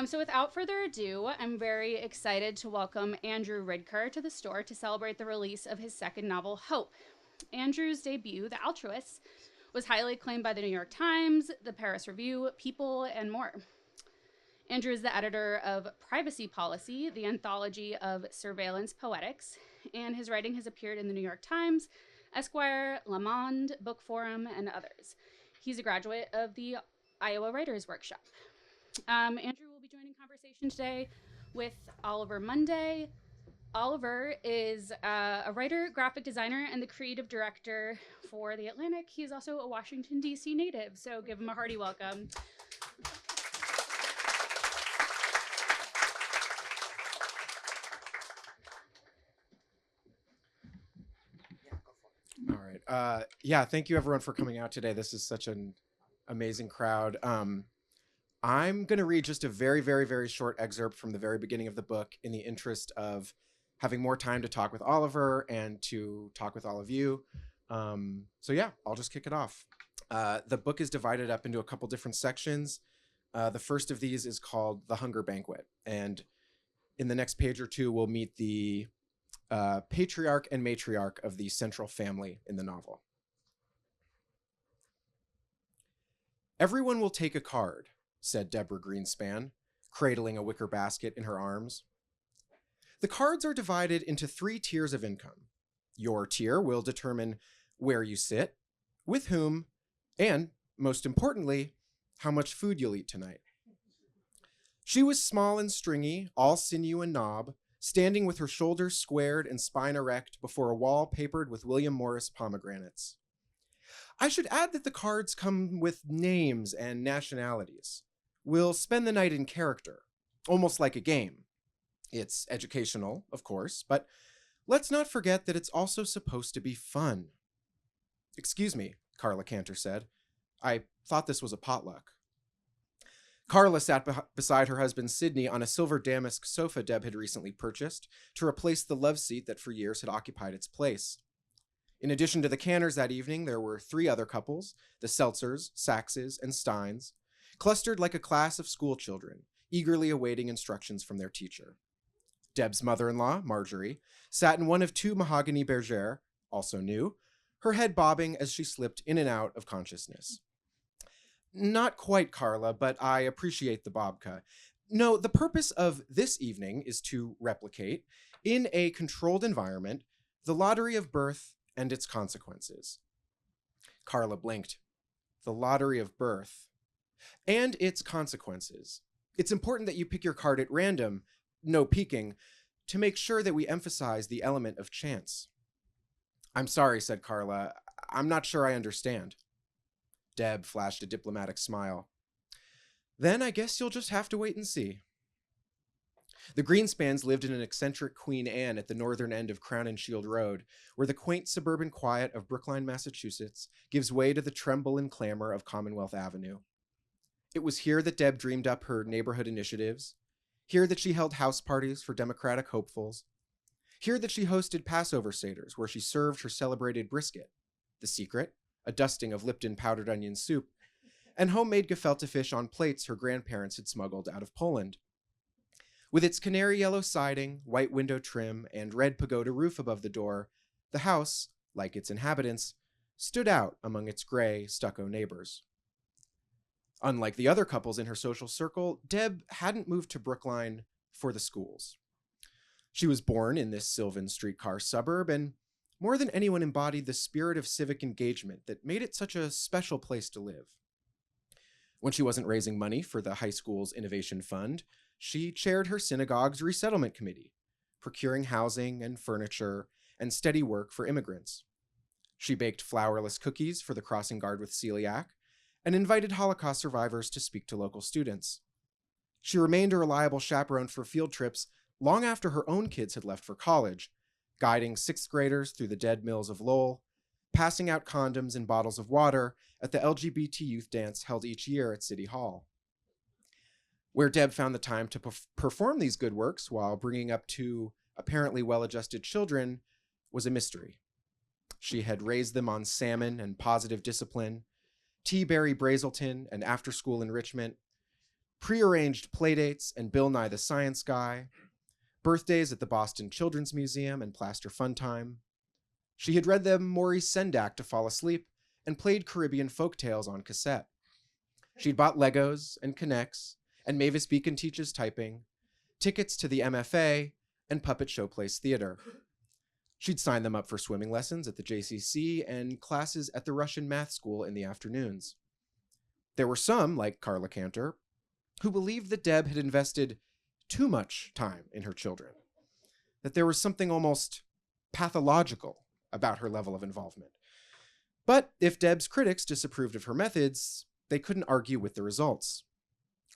So without further ado, I'm very excited to welcome Andrew Ridker to the store to celebrate the release of his second novel, Hope. Andrew's debut, The Altruists, was highly acclaimed by the New York Times, the Paris Review, People, and more. Andrew is the editor of Privacy Policy, the anthology of surveillance poetics, and his writing has appeared in the New York Times, Esquire, Le Monde, Book Forum, and others. He's a graduate of the Iowa Writers Workshop. Andrew will be joining conversation today with Oliver Munday. Oliver is a writer, graphic designer, and the creative director for The Atlantic. He's also a Washington, D.C. native, so give him a hearty welcome. All right. Yeah, thank you everyone for coming out today. This is such an amazing crowd. I'm going to read just a very, very, very short excerpt from the very beginning of the book in the interest of having more time to talk with Oliver and to talk with all of you. So yeah, I'll just kick it off. The book is divided up into a couple different sections. The first of these is called The Hunger Banquet. And in the next page or two, we'll meet the patriarch and matriarch of the central family in the novel. "Everyone will take a card," said Deborah Greenspan, cradling a wicker basket in her arms. "The cards are divided into 3 tiers of income. Your tier will determine where you sit, with whom, and, most importantly, how much food you'll eat tonight." She was small and stringy, all sinew and knob, standing with her shoulders squared and spine erect before a wall papered with William Morris pomegranates. "I should add that the cards come with names and nationalities. We'll spend the night in character, almost like a game. It's educational, of course, but let's not forget that it's also supposed to be fun." "Excuse me," Carla Cantor said. "I thought this was a potluck." Carla sat beside her husband Sidney on a silver damask sofa Deb had recently purchased to replace the love seat that for years had occupied its place. In addition to the Canners that evening, there were 3 other couples, the Seltzers, Saxes, and Steins, clustered like a class of school children, eagerly awaiting instructions from their teacher. Deb's mother-in-law, Marjorie, sat in one of 2 mahogany bergères, also new, her head bobbing as she slipped in and out of consciousness. "Not quite, Carla, but I appreciate the babka. No, the purpose of this evening is to replicate, in a controlled environment, the lottery of birth and its consequences." Carla blinked. "The lottery of birth. And its consequences. It's important that you pick your card at random, no peeking, to make sure that we emphasize the element of chance." "I'm sorry," said Carla. "I'm not sure I understand." Deb flashed a diplomatic smile. "Then I guess you'll just have to wait and see." The Greenspans lived in an eccentric Queen Anne at the northern end of Crown and Shield Road, where the quaint suburban quiet of Brookline, Massachusetts, gives way to the tremble and clamor of Commonwealth Avenue. It was here that Deb dreamed up her neighborhood initiatives, here that she held house parties for Democratic hopefuls, here that she hosted Passover Seders, where she served her celebrated brisket, the secret, a dusting of Lipton powdered onion soup, and homemade gefilte fish on plates her grandparents had smuggled out of Poland. With its canary yellow siding, white window trim, and red pagoda roof above the door, the house, like its inhabitants, stood out among its gray, stucco neighbors. Unlike the other couples in her social circle, Deb hadn't moved to Brookline for the schools. She was born in this sylvan streetcar suburb and more than anyone embodied the spirit of civic engagement that made it such a special place to live. When she wasn't raising money for the high school's innovation fund, she chaired her synagogue's resettlement committee, procuring housing and furniture and steady work for immigrants. She baked flourless cookies for the crossing guard with celiac and invited Holocaust survivors to speak to local students. She remained a reliable chaperone for field trips long after her own kids had left for college, guiding 6th graders through the dead mills of Lowell, passing out condoms and bottles of water at the LGBT youth dance held each year at City Hall. Where Deb found the time to perform these good works while bringing up 2 apparently well-adjusted children was a mystery. She had raised them on salmon and positive discipline, Tea-berry Brazelton and after-school enrichment, prearranged playdates and Bill Nye the Science Guy, birthdays at the Boston Children's Museum and Plaster Fun Time. She had read them Maurice Sendak to fall asleep and played Caribbean folktales on cassette. She'd bought Legos and Connects and Mavis Beacon Teaches Typing, tickets to the MFA, and Puppet Showplace Theater. She'd signed them up for swimming lessons at the JCC and classes at the Russian math school in the afternoons. There were some, like Carla Cantor, who believed that Deb had invested too much time in her children, that there was something almost pathological about her level of involvement. But if Deb's critics disapproved of her methods, they couldn't argue with the results.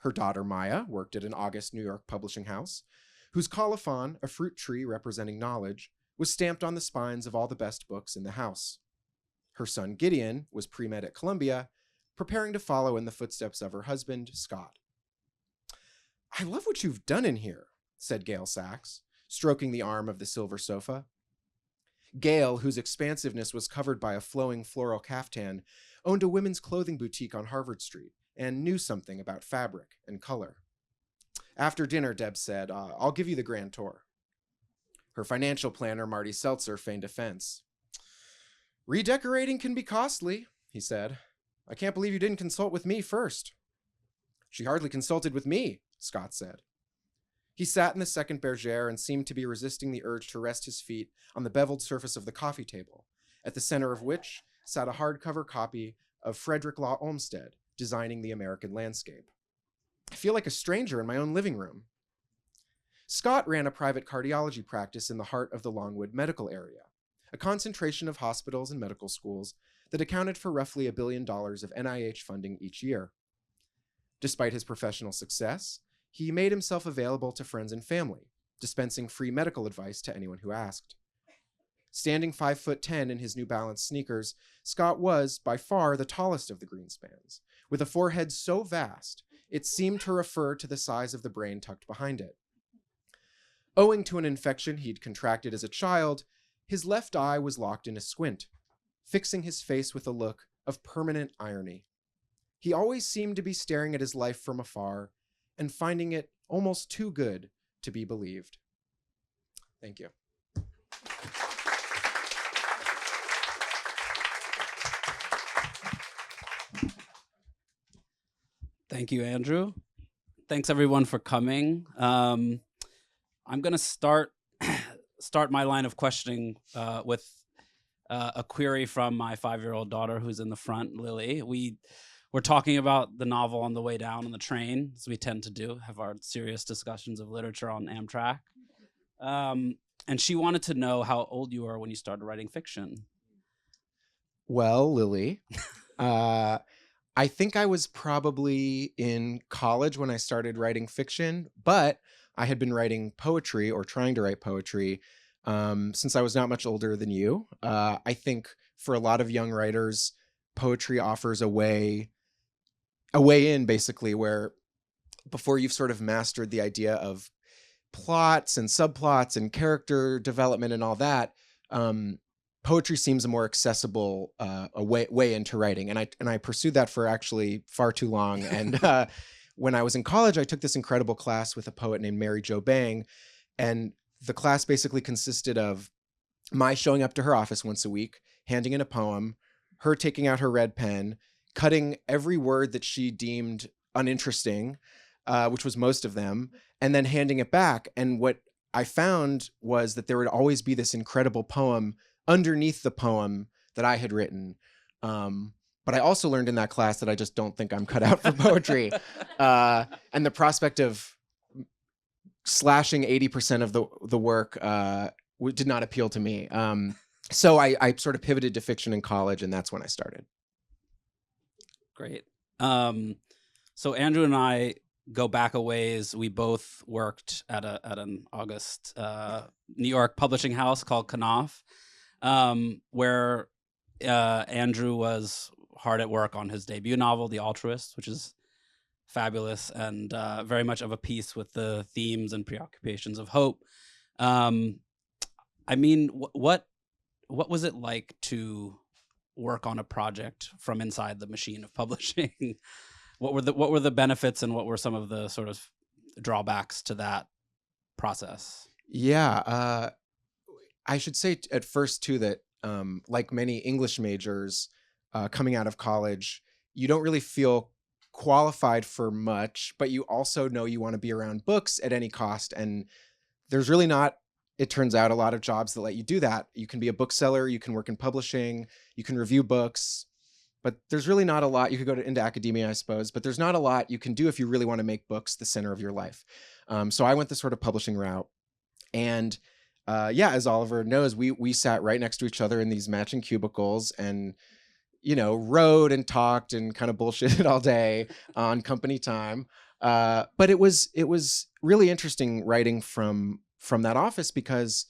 Her daughter Maya worked at an August New York publishing house, whose colophon, a fruit tree representing knowledge, was stamped on the spines of all the best books in the house. Her son Gideon was pre-med at Columbia, preparing to follow in the footsteps of her husband, Scott. "I love what you've done in here," said Gail Sachs, stroking the arm of the silver sofa. Gail, whose expansiveness was covered by a flowing floral caftan, owned a women's clothing boutique on Harvard Street and knew something about fabric and color. After dinner, Deb said, "I'll give you the grand tour." Her financial planner, Marty Seltzer, feigned offense. "Redecorating can be costly," he said. "I can't believe you didn't consult with me first." "She hardly consulted with me," Scott said. He sat in the second bergère and seemed to be resisting the urge to rest his feet on the beveled surface of the coffee table, at the center of which sat a hardcover copy of Frederick Law Olmsted, Designing the American Landscape. "I feel like a stranger in my own living room." Scott ran a private cardiology practice in the heart of the Longwood medical area, a concentration of hospitals and medical schools that accounted for roughly $1 billion of NIH funding each year. Despite his professional success, he made himself available to friends and family, dispensing free medical advice to anyone who asked. Standing 5'10" in his New Balance sneakers, Scott was, by far, the tallest of the Greenspans, with a forehead so vast it seemed to refer to the size of the brain tucked behind it. Owing to an infection he'd contracted as a child, his left eye was locked in a squint, fixing his face with a look of permanent irony. He always seemed to be staring at his life from afar and finding it almost too good to be believed. Thank you. Thank you, Andrew. Thanks, everyone, for coming. I'm going to start my line of questioning with a query from my 5-year-old daughter who's in the front, Lily. We're talking about the novel on the way down on the train, as we tend to do, have our serious discussions of literature on Amtrak. And she wanted to know how old you were when you started writing fiction. Well, Lily, I think I was probably in college when I started writing fiction, but I had been writing poetry or trying to write poetry since I was not much older than you. I think for a lot of young writers, poetry offers a way in, basically, where before you've sort of mastered the idea of plots and subplots and character development and all that, poetry seems a more accessible way into writing. And I pursued that for actually far too long. And when I was in college, I took this incredible class with a poet named Mary Jo Bang. And the class basically consisted of my showing up to her office once a week, handing in a poem, her taking out her red pen, cutting every word that she deemed uninteresting, which was most of them, and then handing it back. And what I found was that there would always be this incredible poem underneath the poem that I had written. But I also learned in that class that I just don't think I'm cut out for poetry. And the prospect of slashing 80% of the work did not appeal to me. So I sort of pivoted to fiction in college, and that's when I started. Great. So Andrew and I go back a ways. We both worked at an August New York publishing house called Knopf, where Andrew was hard at work on his debut novel, The Altruist, which is fabulous and very much of a piece with the themes and preoccupations of hope. I mean, what was it like to work on a project from inside the machine of publishing? what were the benefits and what were some of the sort of drawbacks to that process? Yeah, I should say at first too that like many English majors coming out of college, you don't really feel qualified for much, but you also know you want to be around books at any cost. And there's really not, it turns out, a lot of jobs that let you do that. You can be a bookseller, you can work in publishing, you can review books, but there's really not a lot. You could go into academia, I suppose, but there's not a lot you can do if you really want to make books the center of your life. So I went the sort of publishing route. And yeah, as Oliver knows, we sat right next to each other in these matching cubicles and, wrote and talked and kind of bullshitted all day on company time. But it was really interesting writing from that office, because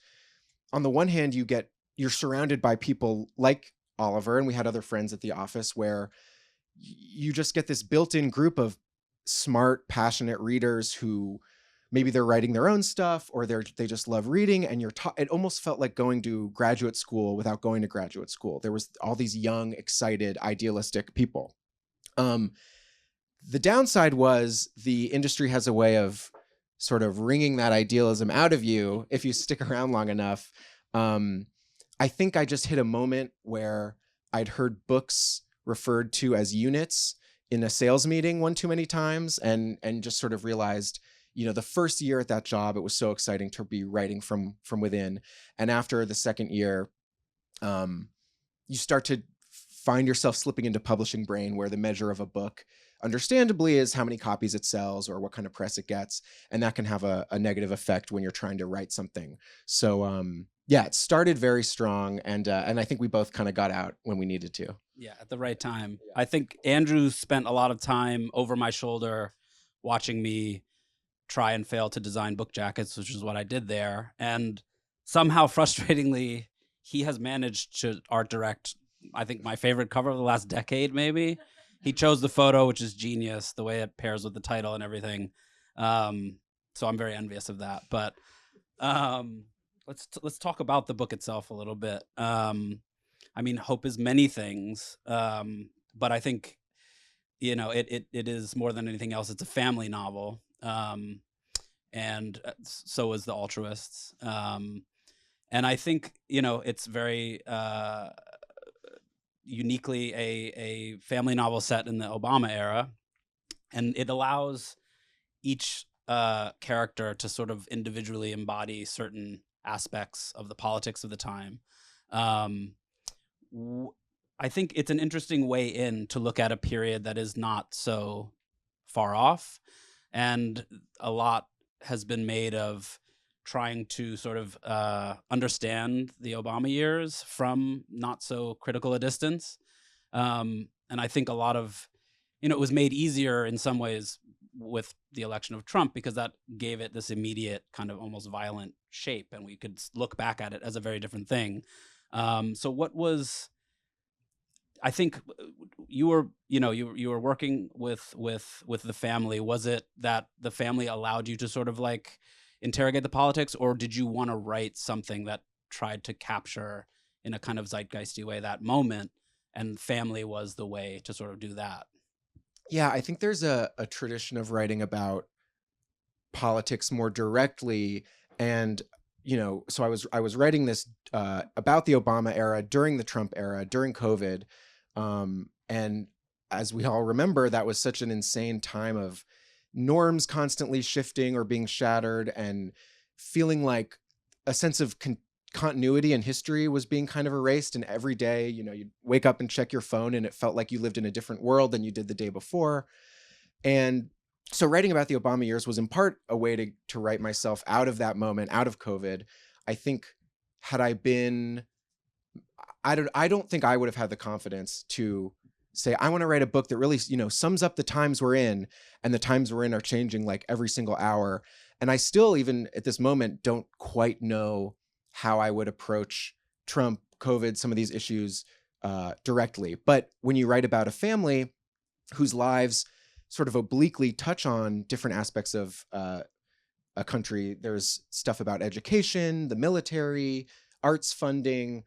on the one hand, you're surrounded by people like Oliver, and we had other friends at the office, where you just get this built-in group of smart, passionate readers who maybe they're writing their own stuff, or they just love reading, and it almost felt like going to graduate school without going to graduate school. There was all these young, excited, idealistic people. The downside was the industry has a way of sort of wringing that idealism out of you if you stick around long enough. I think I just hit a moment where I'd heard books referred to as units in a sales meeting one too many times, and just sort of realized, the first year at that job, it was so exciting to be writing from within. And after the second year, you start to find yourself slipping into publishing brain, where the measure of a book, understandably, is how many copies it sells or what kind of press it gets. And that can have a negative effect when you're trying to write something. So yeah, it started very strong. And I think we both kind of got out when we needed to. Yeah, at the right time. Yeah. I think Andrew spent a lot of time over my shoulder watching me try and fail to design book jackets, which is what I did there. And somehow, frustratingly, he has managed to art direct, I think, my favorite cover of the last decade, maybe. He chose the photo, which is genius, the way it pairs with the title and everything. So I'm very envious of that. But let's talk about the book itself a little bit. I mean, hope is many things, but I think, it is more than anything else. It's a family novel, and so is The Altruists. And I think, it's very uniquely a family novel set in the Obama era, and it allows each character to sort of individually embody certain aspects of the politics of the time. I think it's an interesting way in to look at a period that is not so far off, and a lot has been made of trying to sort of understand the Obama years from not so critical a distance. And I think a lot of, it was made easier in some ways with the election of Trump, because that gave it this immediate kind of almost violent shape, and we could look back at it as a very different thing. So what was, I think you were working with the family. Was it that the family allowed you to sort of like interrogate the politics, or did you want to write something that tried to capture in a kind of zeitgeisty way that moment, and family was the way to sort of do that? Yeah, I think there's a tradition of writing about politics more directly. And, so I was writing this about the Obama era, during the Trump era, during COVID. And as we all remember, that was such an insane time of norms constantly shifting or being shattered, and feeling like a sense of continuity in history was being kind of erased. And every day, you'd wake up and check your phone, and it felt like you lived in a different world than you did the day before. And so writing about the Obama years was in part a way to write myself out of that moment, out of COVID. I think had I been, I don't think I would have had the confidence to say, I want to write a book that really, sums up the times we're in, and the times we're in are changing like every single hour. And I still, even at this moment, don't quite know how I would approach Trump, COVID, some of these issues directly. But when you write about a family whose lives sort of obliquely touch on different aspects of a country, there's stuff about education, the military, arts funding,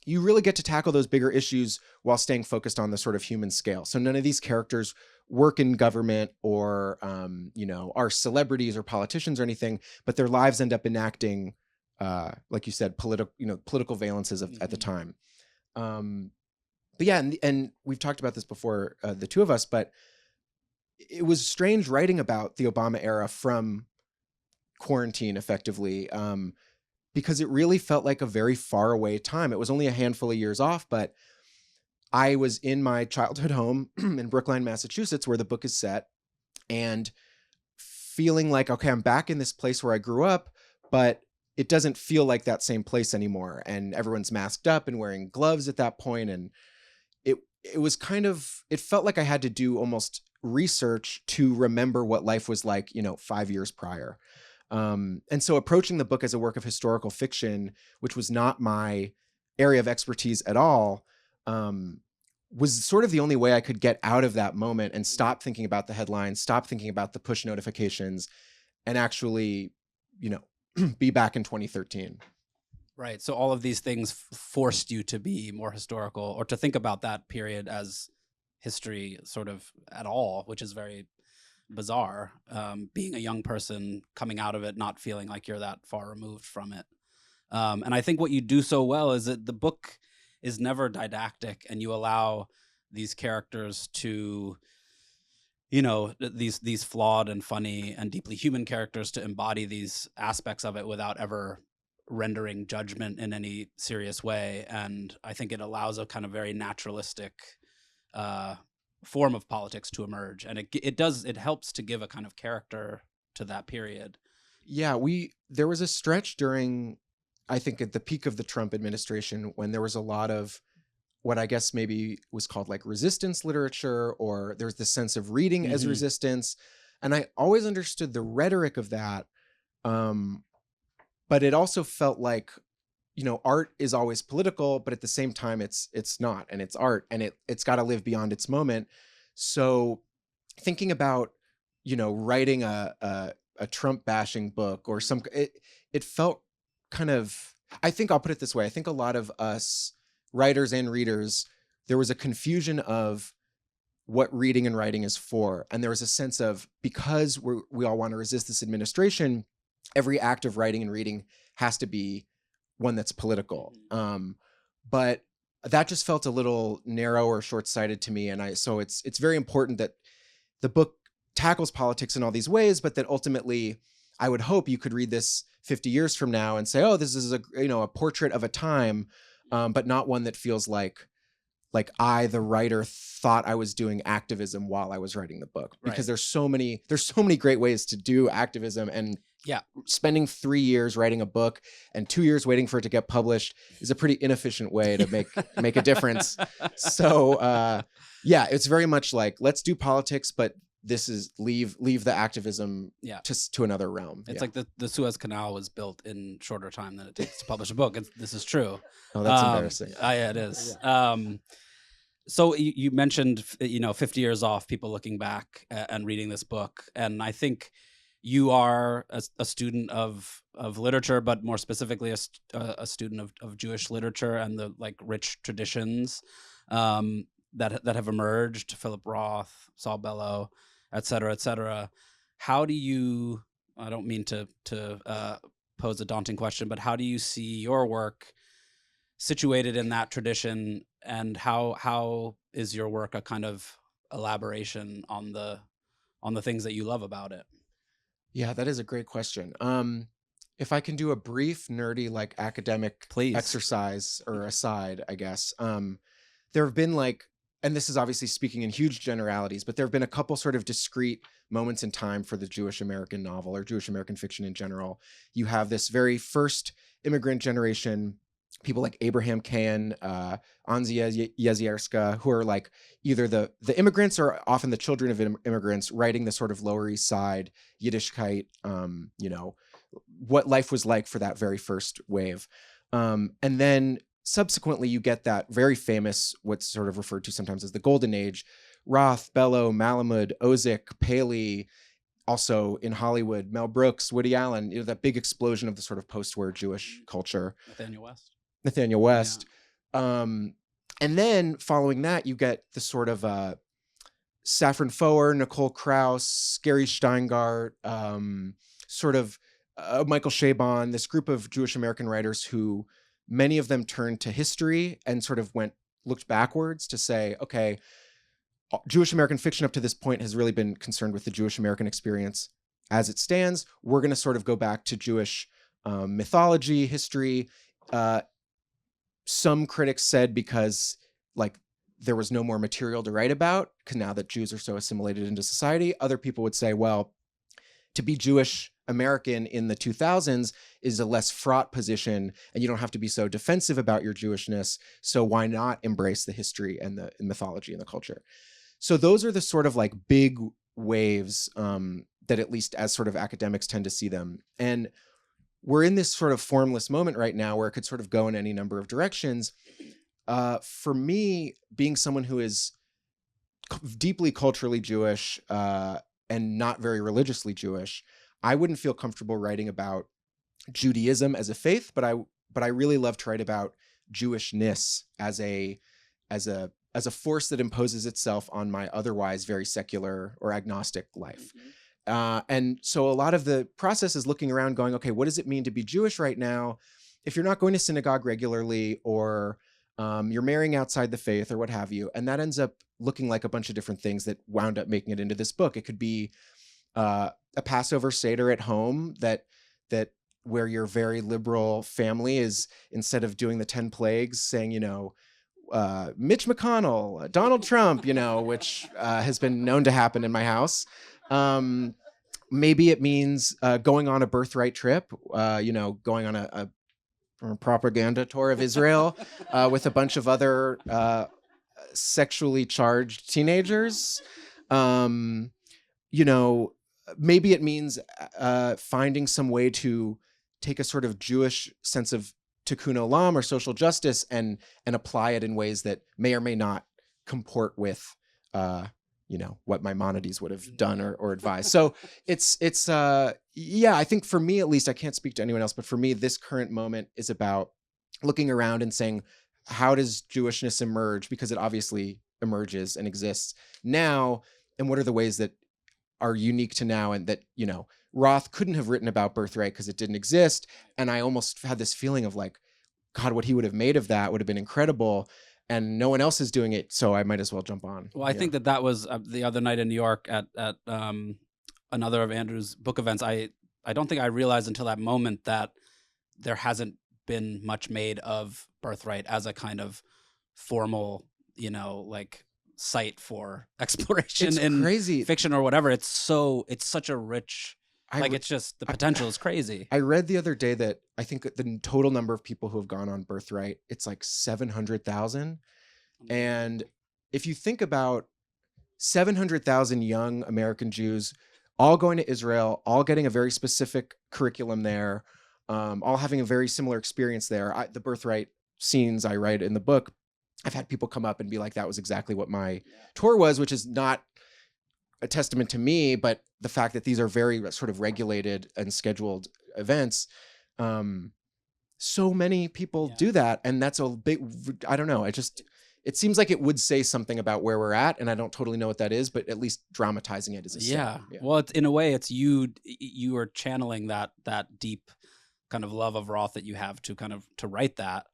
you really get to tackle those bigger issues while staying focused on the sort of human scale. So none of these characters work in government or, are celebrities or politicians or anything, but their lives end up enacting, like you said, political valences at the time. But yeah, and we've talked about this before, the two of us, but it was strange writing about the Obama era from quarantine effectively, because it really felt like a very far away time. It was only a handful of years off, but I was in my childhood home in Brookline, Massachusetts, where the book is set, and feeling like, okay, I'm back in this place where I grew up, but it doesn't feel like that same place anymore. And everyone's masked up and wearing gloves at that point. And it was it felt like I had to do almost research to remember what life was like, 5 years prior. And so approaching the book as a work of historical fiction, which was not my area of expertise at all, was sort of the only way I could get out of that moment and stop thinking about the headlines, stop thinking about the push notifications, and actually, be back in 2013. Right. So all of these things forced you to be more historical, or to think about that period as history sort of at all, which is very bizarre, being a young person coming out of it, not feeling like you're that far removed from it. And I think what you do so well is that the book is never didactic, and you allow these characters to, these flawed and funny and deeply human characters to embody these aspects of it without ever rendering judgment in any serious way. And I think it allows a kind of very naturalistic form of politics to emerge, and it helps to give a kind of character to that period. Yeah, there was a stretch during, I think, at the peak of the Trump administration, when there was a lot of what I guess maybe was called like resistance literature, or there's this sense of reading as resistance. And I always understood the rhetoric of that. But it also felt like, art is always political, but at the same time, it's not, and it's art, and it's got to live beyond its moment. So thinking about, writing a Trump bashing book or it felt kind of, I think I'll put it this way. I think a lot of us writers and readers, there was a confusion of what reading and writing is for. And there was a sense of, because we all want to resist this administration, every act of writing and reading has to be one that's political. But that just felt a little narrow or short-sighted to me. And so it's very important that the book tackles politics in all these ways, but that ultimately I would hope you could read this 50 years from now and say, oh, this is a portrait of a time, but not one that feels like I, the writer, thought I was doing activism while I was writing the book. Because there's so many great ways to do activism, and spending 3 years writing a book and 2 years waiting for it to get published is a pretty inefficient way to make a difference. So it's very much like, let's do politics, but this is leave the activism to another realm. It's like the Suez Canal was built in shorter time than it takes to publish a book. This is true. Oh, that's embarrassing. Yeah, it is. Yeah. So you mentioned, 50 years off, people looking back and reading this book. And I think you are a student of literature, but more specifically a student of Jewish literature and the rich traditions that have emerged, Philip Roth, Saul Bellow, et cetera, et cetera. How do you, I don't mean to pose a daunting question, but how do you see your work situated in that tradition, and how is your work a kind of elaboration on the things that you love about it? Yeah, that is a great question. If I can do a brief, nerdy, academic exercise or aside, I guess, there have been and this is obviously speaking in huge generalities, but there have been a couple sort of discrete moments in time for the Jewish American novel or Jewish American fiction in general. You have this very first immigrant generation, people like Abraham Cahan, Anzia Yezierska, who are either the immigrants or often the children of immigrants, writing the sort of Lower East Side Yiddishkeit, what life was like for that very first wave. And then subsequently, you get that very famous, what's sort of referred to sometimes as the Golden Age, Roth, Bellow, Malamud, Ozick, Paley, also in Hollywood, Mel Brooks, Woody Allen, that big explosion of the sort of post-war Jewish culture. Nathaniel West. And then following that, you get the sort of Saffron Foer, Nicole Krauss, Gary Steingart, sort of Michael Chabon, this group of Jewish American writers who many of them turned to history and sort of looked backwards to say, okay, Jewish American fiction up to this point has really been concerned with the Jewish American experience as it stands. We're going to sort of go back to Jewish mythology, history. Some critics said because like there was no more material to write about, because now that Jews are so assimilated into society. Other people would say, well, to be Jewish American in the 2000s is a less fraught position, and you don't have to be so defensive about your Jewishness. So why not embrace the history and the mythology and the culture? So those are the sort of like big waves that at least as sort of academics tend to see them. And we're in this sort of formless moment right now where it could sort of go in any number of directions. For me, being someone who is deeply culturally Jewish and not very religiously Jewish, I wouldn't feel comfortable writing about Judaism as a faith, but I really love to write about Jewishness as a force that imposes itself on my otherwise very secular or agnostic life. And so a lot of the process is looking around going, okay, what does it mean to be Jewish right now? If you're not going to synagogue regularly, or you're marrying outside the faith or what have you. And that ends up looking like a bunch of different things that wound up making it into this book. It could be a Passover Seder at home that where your very liberal family is, instead of doing the 10 plagues, saying, Mitch McConnell, Donald Trump, which has been known to happen in my house. Maybe it means going on a birthright trip, going on a propaganda tour of Israel with a bunch of other sexually charged teenagers. Maybe it means finding some way to take a sort of Jewish sense of tikkun olam or social justice and apply it in ways that may or may not comport with what Maimonides would have done or advised. So I think for me, at least, I can't speak to anyone else, but for me, this current moment is about looking around and saying, how does Jewishness emerge? Because it obviously emerges and exists now. And what are the ways that are unique to now, and that, Roth couldn't have written about birthright because it didn't exist. And I almost had this feeling of like, God, what he would have made of that would have been incredible. And no one else is doing it, so I might as well jump on. Well, I think that was the other night in New York at another of Andrew's book events. I don't think I realized until that moment that there hasn't been much made of birthright as a kind of formal, site for exploration in crazy fiction or whatever. It's such a rich. It's just the potential is crazy. I read the other day that I think the total number of people who have gone on birthright, it's like 700,000. And if you think about 700,000 young American Jews all going to Israel, all getting a very specific curriculum there, all having a very similar experience there. The birthright scenes I write in the book, I've had people come up and be like, that was exactly what my tour was, which is not a testament to me, but the fact that these are very sort of regulated and scheduled events. So many people do that. And that's a big, I don't know. It seems like it would say something about where we're at, and I don't totally know what that is, but at least dramatizing it is a step. Yeah. Well, it's, in a way, it's you are channeling that deep kind of love of Roth that you have to write that.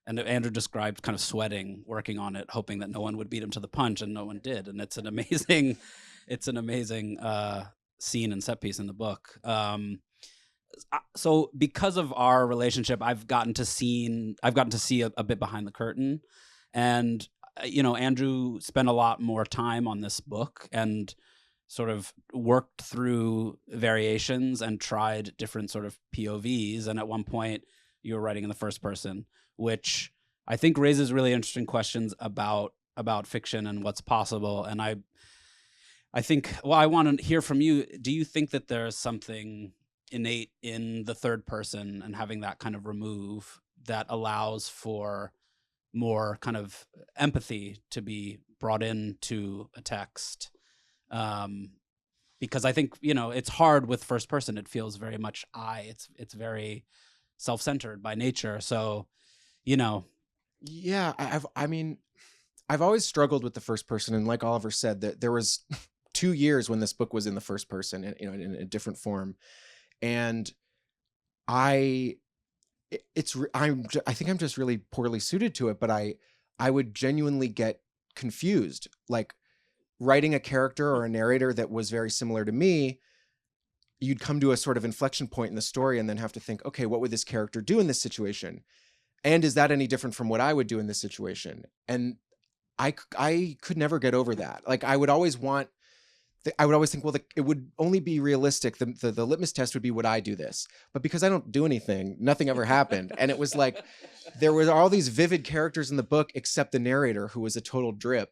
And Andrew described kind of sweating, working on it, hoping that no one would beat him to the punch, and no one did. And it's an amazing scene and set piece in the book. So because of our relationship, I've gotten to see a bit behind the curtain, and Andrew spent a lot more time on this book and sort of worked through variations and tried different sort of POVs. And at one point, you were writing in the first person, which I think raises really interesting questions about fiction and what's possible. And I think, I want to hear from you. Do you think that there's something innate in the third person and having that kind of remove that allows for more kind of empathy to be brought into a text? Because I think, it's hard with first person. It feels very much it's very self-centered by nature. So, Yeah, I've always struggled with the first person, and like Oliver said, that there was 2 years when this book was in the first person, in a different form, and I I think I'm just really poorly suited to it, but I would genuinely get confused, like writing a character or a narrator that was very similar to me. You'd come to a sort of inflection point in the story and then have to think, okay, what would this character do in this situation? And is that any different from what I would do in this situation? And I could never get over that. Like I would always think, well, it would only be realistic. The litmus test would be, would I do this? But because I don't do anything, nothing ever happened. And it was like, there were all these vivid characters in the book, except the narrator, who was a total drip,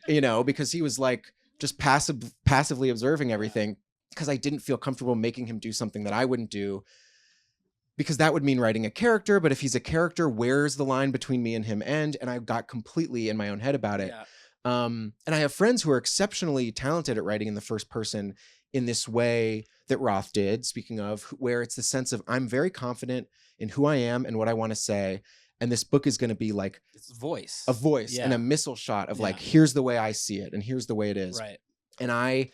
because he was like just passively observing everything, because I didn't feel comfortable making him do something that I wouldn't do, because that would mean writing a character. But if he's a character, where's the line between me and him end? And I got completely in my own head about it. Yeah. And I have friends who are exceptionally talented at writing in the first person in this way that Roth did, speaking of, where it's the sense of, I'm very confident in who I am and what I want to say. And this book is going to be like It's voice. a voice Yeah. and a missile shot of Yeah. like, here's the way I see it and here's the way it is. Right. And I,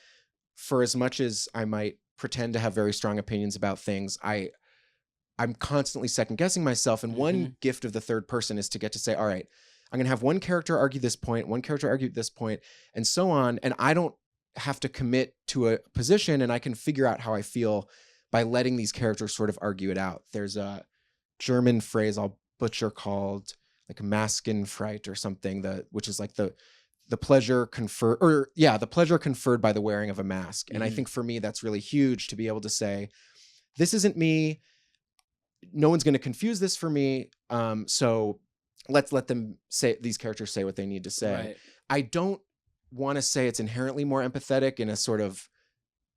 for as much as I might pretend to have very strong opinions about things, I'm constantly second guessing myself. And one gift of the third person is to get to say, all right, I'm going to have one character argue this point, one character argue this point, and so on. And I don't have to commit to a position, and I can figure out how I feel by letting these characters sort of argue it out. There's a German phrase I'll butcher called like Maskenfreiheit or something, which is like the pleasure conferred, the pleasure conferred by the wearing of a mask. And I think for me, that's really huge to be able to say, this isn't me. No one's going to confuse this for me. So let's let them say, these characters say what they need to say. Right. I don't want to say it's inherently more empathetic in a sort of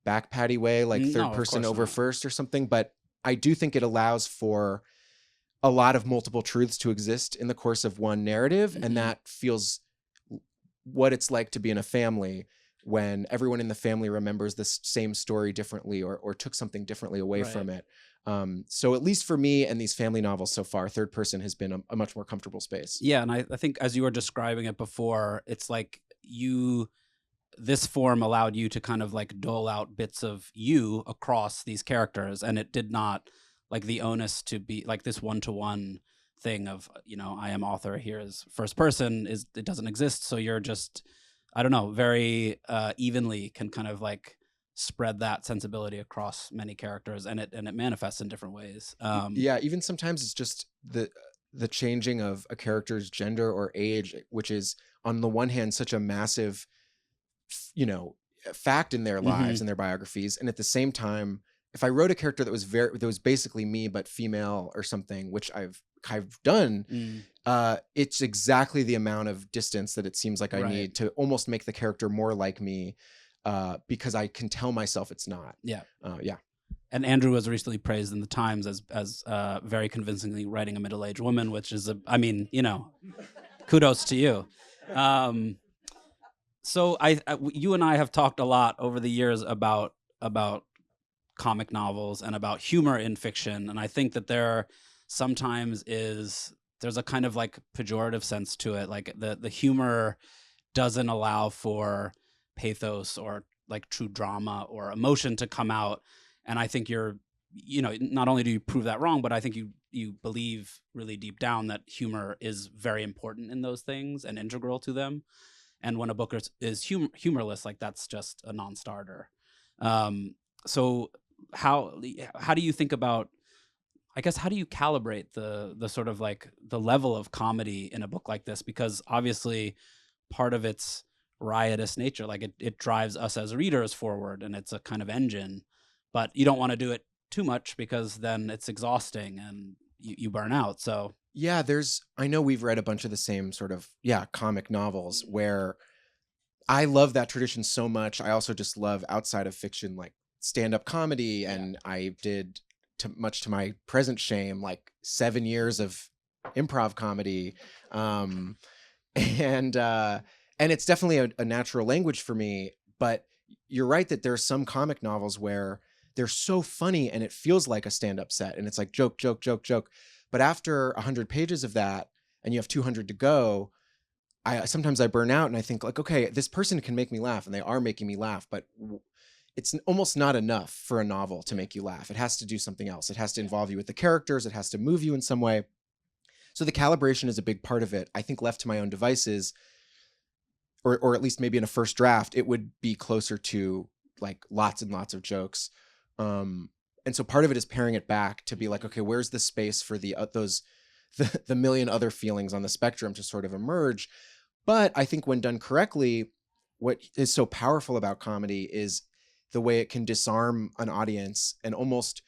back patty way, like third person over first or something. But I do think it allows for a lot of multiple truths to exist in the course of one narrative. And that feels what it's like to be in a family when everyone in the family remembers this same story differently or took something differently away from it. So at least for me and these family novels so far, third person has been a much more comfortable space. Yeah. And I think as you were describing it before, it's like this form allowed you to kind of like dole out bits of you across these characters. And it did not like the onus to be like this one-to-one thing of, I am author, here is first person, it doesn't exist. So you're just, I don't know, very evenly can kind of like spread that sensibility across many characters, and it manifests in different ways. Even sometimes it's just the changing of a character's gender or age, which is on the one hand such a massive, fact in their lives and their biographies, and at the same time, if I wrote a character that was basically me but female or something, which I've done, it's exactly the amount of distance that it seems like I need to almost make the character more like me, because I can tell myself it's not. Yeah. Yeah. And Andrew was recently praised in the Times as very convincingly writing a middle-aged woman, which is kudos to you. So you and I have talked a lot over the years about comic novels and about humor in fiction, and I think that there sometimes there's a kind of like pejorative sense to it, like the humor doesn't allow for pathos or like true drama or emotion to come out. And I think not only do you prove that wrong, but I think you believe really deep down that humor is very important in those things and integral to them. And when a book is humorless, like that's just a non-starter. So how do you think about, I guess, how do you calibrate the sort of like the level of comedy in a book like this? Because obviously part of its riotous nature, like it drives us as readers forward, and it's a kind of engine, but you don't want to do it too much because then it's exhausting and you burn out. So yeah, I know we've read a bunch of the same sort of comic novels where I love that tradition so much. I also just love outside of fiction like stand-up comedy, and I did, much to my present shame, like 7 years of improv comedy, and it's definitely a natural language for me. But you're right that there are some comic novels where they're so funny and it feels like a stand-up set, and it's like joke, joke, joke, joke. But after 100 pages of that, and you have 200 to go, sometimes I burn out and I think like, okay, this person can make me laugh and they are making me laugh, but it's almost not enough for a novel to make you laugh. It has to do something else. It has to involve you with the characters. It has to move you in some way. So the calibration is a big part of it. I think left to my own devices, or at least maybe in a first draft, it would be closer to like lots and lots of jokes. And so part of it is paring it back to be like, okay, where's the space for the million other feelings on the spectrum to sort of emerge? But I think when done correctly, what is so powerful about comedy is the way it can disarm an audience and almost,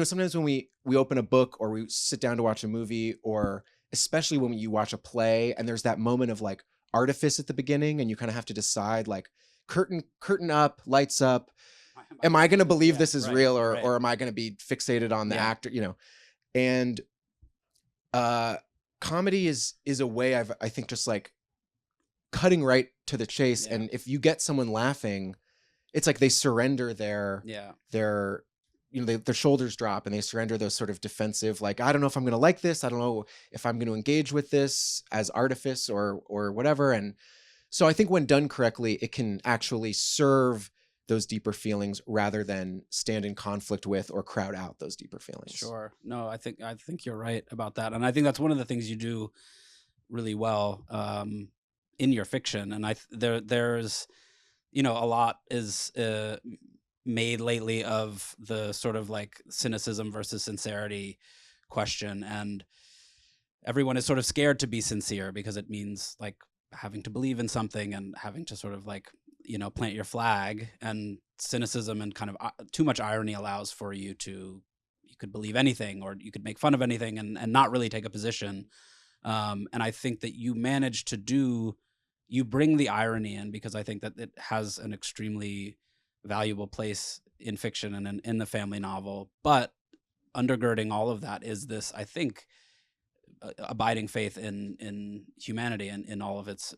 sometimes when we open a book or we sit down to watch a movie, or especially when you watch a play and there's that moment of like artifice at the beginning and you kind of have to decide like curtain up, lights up. Am I going to believe this is real or am I going to be fixated on the actor, and comedy is a way I think just like cutting right to the chase. And if you get someone laughing, it's like they surrender their shoulders drop and they surrender those sort of defensive, like, I don't know if I'm going to like this. I don't know if I'm going to engage with this as artifice or whatever. And so I think when done correctly, it can actually serve those deeper feelings rather than stand in conflict with or crowd out those deeper feelings. Sure. No, I think you're right about that. And I think that's one of the things you do really well in your fiction. And there's, a lot is made lately of the sort of like cynicism versus sincerity question. And everyone is sort of scared to be sincere because it means like having to believe in something and having to sort of like, plant your flag. And cynicism and kind of too much irony allows for you could believe anything or you could make fun of anything and not really take a position. And I think that you manage to you bring the irony in because I think that it has an extremely valuable place in fiction and in the family novel. But undergirding all of that is this, I think, abiding faith in humanity and in all of its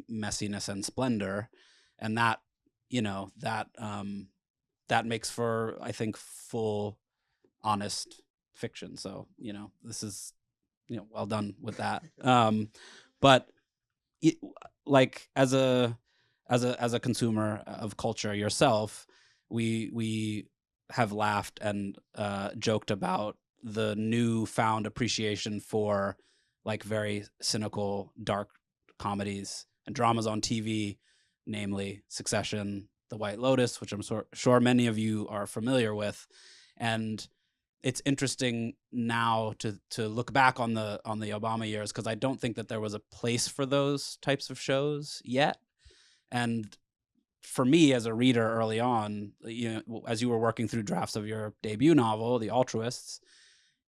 messiness and splendor. And that, that makes for, I think, full, honest fiction. So, this is, well done with that. But like as a consumer of culture yourself, we have laughed and joked about the newfound appreciation for like very cynical, dark comedies and dramas on TV, namely Succession, The White Lotus, which I'm sure many of you are familiar with. And it's interesting now to look back on the Obama years, because I don't think that there was a place for those types of shows yet. And for me as a reader early on, as you were working through drafts of your debut novel, The Altruists,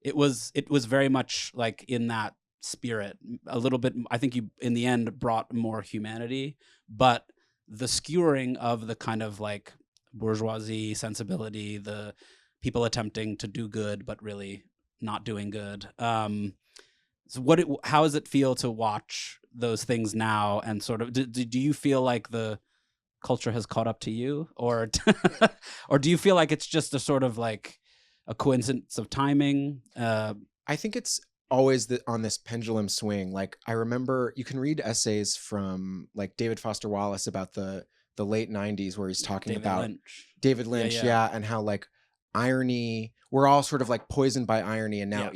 it was very much like in that spirit a little bit. I think you in the end brought more humanity, but the skewering of the kind of like bourgeoisie sensibility, the people attempting to do good but really not doing good. So how does it feel to watch those things now? And sort of, do you feel like the culture has caught up to you, or or do you feel like it's just a sort of like a coincidence of timing? I think it's always on this pendulum swing. Like I remember you can read essays from like David Foster Wallace about the late 90s where he's talking about David Lynch. Yeah. And how like irony, we're all sort of like poisoned by irony. And now,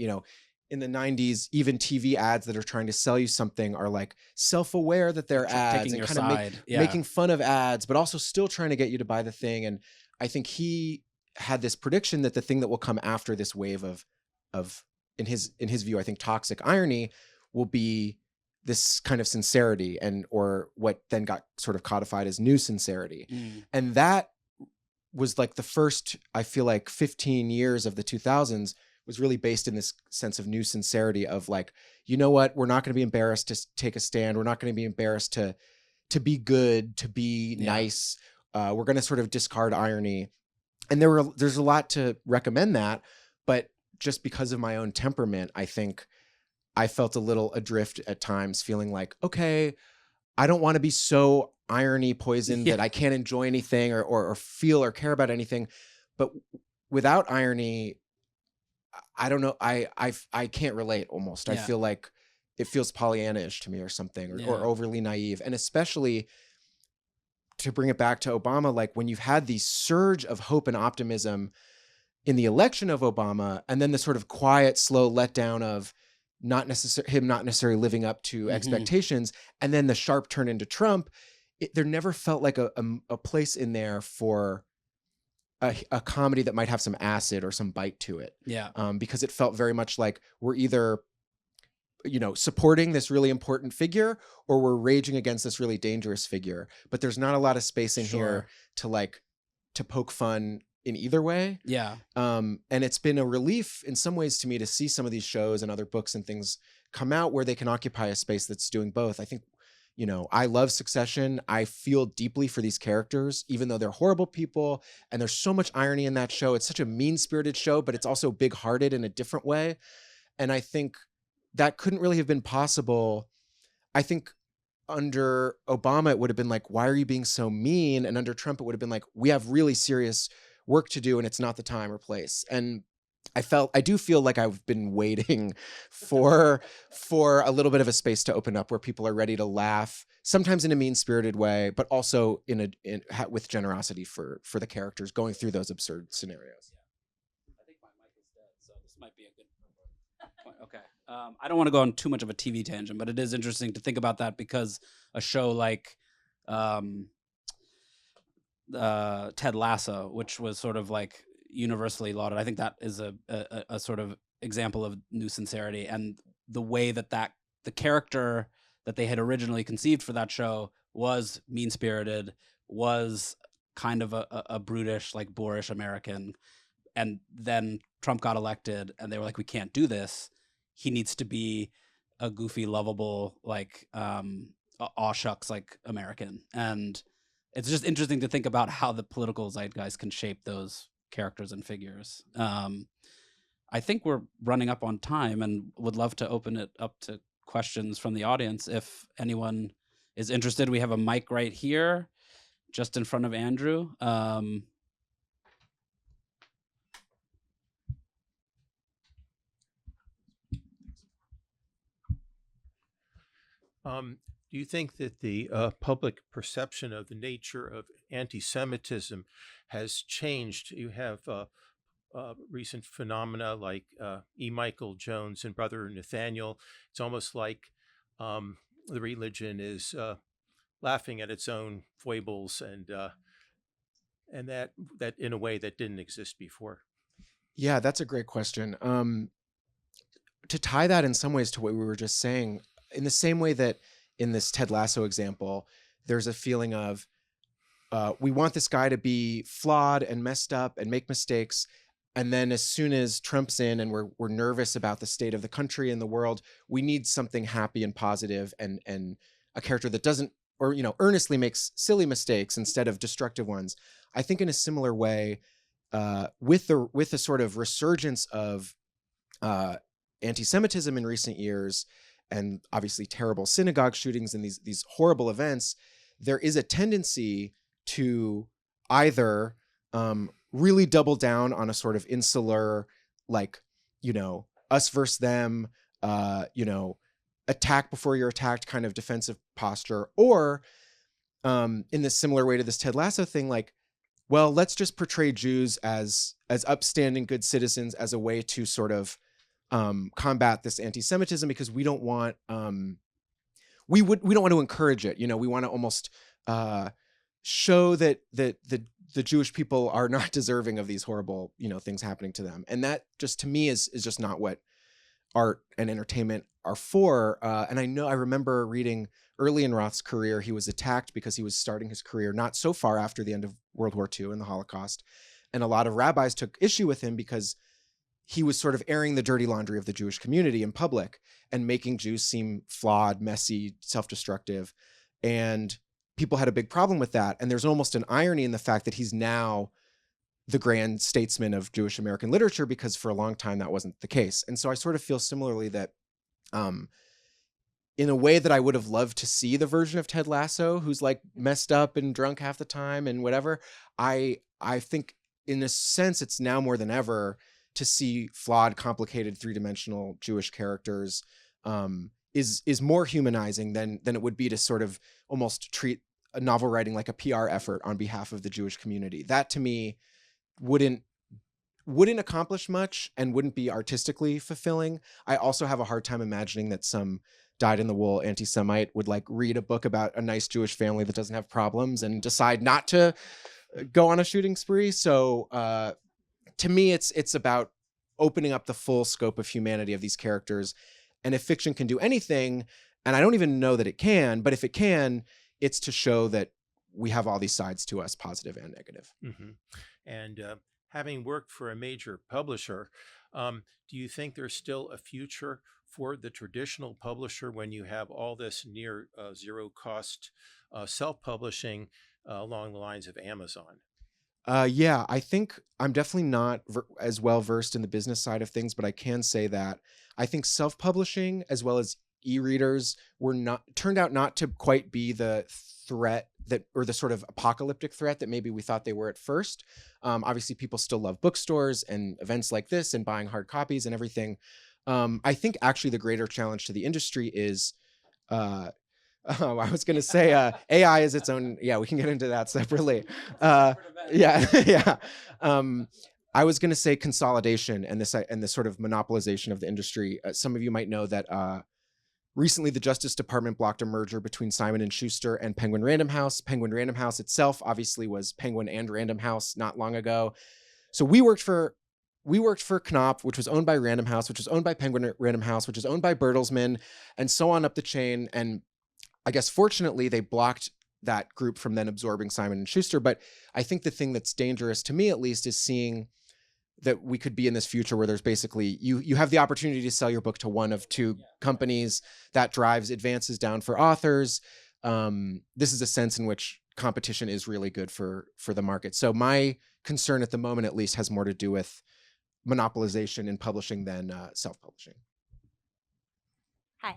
in the 90s, even TV ads that are trying to sell you something are like self-aware that they're ads and kind of making fun of ads, but also still trying to get you to buy the thing. And I think he had this prediction that the thing that will come after this wave of in his view, I think toxic irony will be this kind of sincerity or what then got sort of codified as new sincerity. And that was like the first, I feel like 15 years of the 2000s was really based in this sense of new sincerity of like, you know what, we're not going to be embarrassed to take a stand. We're not going to be embarrassed to be good, to be nice. We're going to sort of discard irony. And there's a lot to recommend that, but just because of my own temperament, I think I felt a little adrift at times, feeling like, okay, I don't want to be so irony poisoned that I can't enjoy anything or feel or care about anything. But without irony, I don't know. I can't relate almost. I feel like it feels Pollyanna-ish to me or something, or overly naive. And especially to bring it back to Obama, like when you've had the surge of hope and optimism in the election of Obama, and then the sort of quiet, slow letdown of him not necessarily living up to expectations, and then the sharp turn into Trump, there never felt like a place in there for a comedy that might have some acid or some bite to it. Yeah. Because it felt very much like we're either, supporting this really important figure, or we're raging against this really dangerous figure. But there's not a lot of space in here to poke fun in either way. Yeah. And it's been a relief in some ways to me to see some of these shows and other books and things come out where they can occupy a space that's doing both. I think, I love Succession. I feel deeply for these characters, even though they're horrible people. And there's so much irony in that show. It's such a mean-spirited show, but it's also big-hearted in a different way. And I think that couldn't really have been possible. I think under Obama, it would have been like, why are you being so mean? And under Trump, it would have been like, we have really serious work to do and it's not the time or place. And I do feel like I've been waiting for a little bit of a space to open up where people are ready to laugh, sometimes in a mean-spirited way, but also with generosity for the characters going through those absurd scenarios. I think my mic is dead, so this might be a good point. Okay. I don't want to go on too much of a TV tangent, but it is interesting to think about that because a show like Ted Lasso, which was sort of like universally lauded, I think that is a sort of example of new sincerity, and the way that the character that they had originally conceived for that show was mean-spirited, was kind of a brutish, like boorish American, and then Trump got elected and they were like, we can't do this. He needs to be a goofy, lovable, like aw shucks, like American. And it's just interesting to think about how the political zeitgeist can shape those characters and figures. I think we're running up on time and would love to open it up to questions from the audience. If anyone is interested, we have a mic right here, just in front of Andrew. Do you think that the public perception of the nature of anti-Semitism has changed? You have recent phenomena like E. Michael Jones and Brother Nathaniel. It's almost like the religion is laughing at its own foibles, and that in a way that didn't exist before. Yeah, that's a great question. To tie that in some ways to what we were just saying, in the same way that in this Ted Lasso example, there's a feeling of we want this guy to be flawed and messed up and make mistakes. And then as soon as Trump's in and we're nervous about the state of the country and the world, we need something happy and positive and a character that doesn't, or, earnestly makes silly mistakes instead of destructive ones. I think in a similar way, with the sort of resurgence of anti-Semitism in recent years, and obviously terrible synagogue shootings and these horrible events, there is a tendency to either really double down on a sort of insular, like, us versus them, attack before you're attacked kind of defensive posture, or in this similar way to this Ted Lasso thing, like, well, let's just portray Jews as upstanding good citizens as a way to sort of combat this anti-Semitism, because we don't want we don't want to encourage it. We want to almost show that the Jewish people are not deserving of these horrible things happening to them, and that just to me is just not what art and entertainment are for. And I remember reading early in Roth's career, he was attacked because he was starting his career not so far after the end of World War II and the Holocaust, and a lot of rabbis took issue with him because he was sort of airing the dirty laundry of the Jewish community in public and making Jews seem flawed, messy, self-destructive. And people had a big problem with that. And there's almost an irony in the fact that he's now the grand statesman of Jewish American literature, because for a long time that wasn't the case. And so I sort of feel similarly that in a way that I would have loved to see the version of Ted Lasso who's like messed up and drunk half the time and whatever, I think in a sense it's now more than ever to see flawed, complicated, three-dimensional Jewish characters is more humanizing than it would be to sort of almost treat a novel writing like a PR effort on behalf of the Jewish community. That to me wouldn't accomplish much and wouldn't be artistically fulfilling. I also have a hard time imagining that some dyed-in-the-wool anti-Semite would like read a book about a nice Jewish family that doesn't have problems and decide not to go on a shooting spree. So to me, it's about opening up the full scope of humanity of these characters. And if fiction can do anything, and I don't even know that it can, but if it can, it's to show that we have all these sides to us, positive and negative. Mm-hmm. And having worked for a major publisher, do you think there's still a future for the traditional publisher when you have all this near zero cost self-publishing along the lines of Amazon? Yeah, I think I'm definitely not as well versed in the business side of things, but I can say that I think self-publishing as well as e-readers turned out not to quite be the threat that, or the sort of apocalyptic threat that maybe we thought they were at first. Obviously, people still love bookstores and events like this and buying hard copies and everything. I think actually the greater challenge to the industry is, I was going to say AI is its own. Yeah, we can get into that separately. Yeah. I was going to say consolidation and the sort of monopolization of the industry. Some of you might know that recently the Justice Department blocked a merger between Simon & Schuster and Penguin Random House. Penguin Random House itself obviously was Penguin and Random House not long ago. So we worked for Knopf, which was owned by Random House, which was owned by Penguin Random House, which was owned by Bertelsmann, and so on up the chain. And I guess fortunately they blocked that group from then absorbing Simon & Schuster. But I think the thing that's dangerous, to me at least, is seeing that we could be in this future where there's basically, you have the opportunity to sell your book to one of two companies. That drives advances down for authors. This is a sense in which competition is really good for the market. So my concern at the moment, at least, has more to do with monopolization in publishing than self-publishing. Hi,